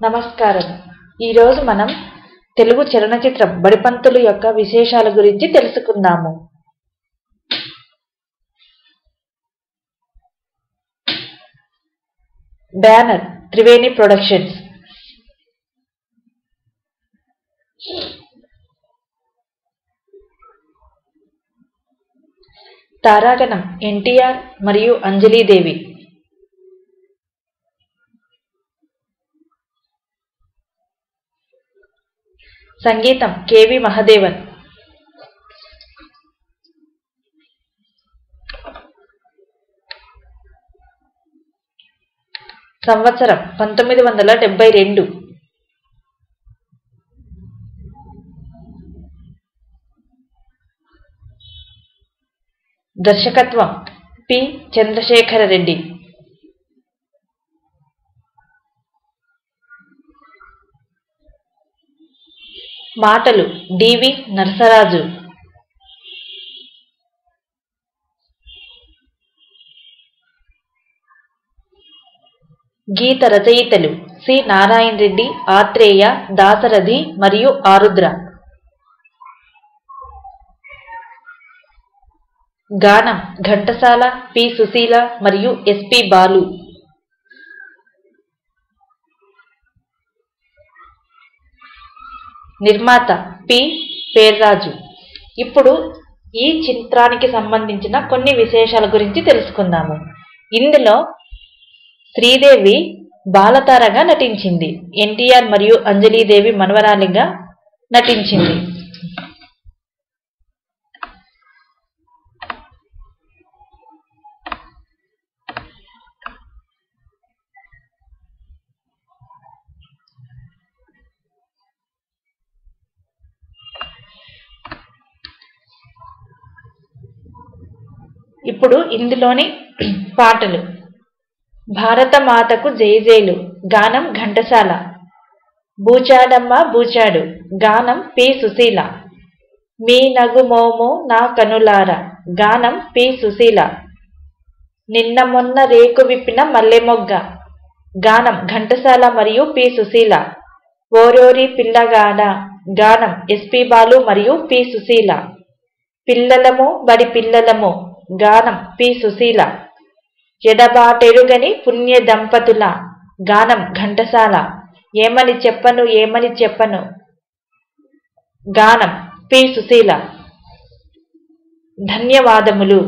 నమస్కారం. ఈరోజు మనం తెలుగు చలనచిత్రం బడిపంతులు యొక్క విశేషాల గురించి తెలుసుకుందాము. Banner Triveni productions. తారాగణం ఎన్టీఆర్ మరియు అంజలీదేవి. సంగీతం కెవి మహదేవన్. సంవత్సరం 1972. దర్శకత్వం పి చంద్రశేఖర రెడ్డి. మాటలు డివి నరసరాజు. గీత రచయితలు సి నారాయణ రెడ్డి, ఆత్రేయ, దాశరథి మరియు ఆరుద్ర. గానం ఘంటసాల, పి సుశీల మరియు ఎస్పి బాలు. నిర్మాత పి పేర్రాజు. ఇప్పుడు ఈ చిత్రానికి సంబంధించిన కొన్ని విశేషాల గురించి తెలుసుకుందాము. ఇందులో శ్రీదేవి బాలతారగా నటించింది. ఎన్టీఆర్ మరియు అంజలీదేవి మనవరాలిగా నటించింది. ఇప్పుడు ఇందులోని పాటలు: భారతమాతకు జైజేలు, గానం ఘంటసాల. బూచాడమ్మ బూచాడు, గానం పి సుశీల. మీ నగు మోము నా కనులార, గానం పి సుశీల. నిన్న మొన్న రేకు విప్పిన మల్లెమొగ్గ, గానం ఘంటసాల మరియు పి సుశీల. ఓరోరి పిల్లగాడ, గానం ఎస్పి బాలు మరియు పి సుశీల. పిల్లలము బడి పిల్లలము, గానం పి సుశీల. ఎడబాటెరుగని పుణ్య దంపతుల, గానం ఘంటసాల. ఏమని చెప్పను ఏమని చెప్పను, గానం పి సుశీల. ధన్యవాదములు.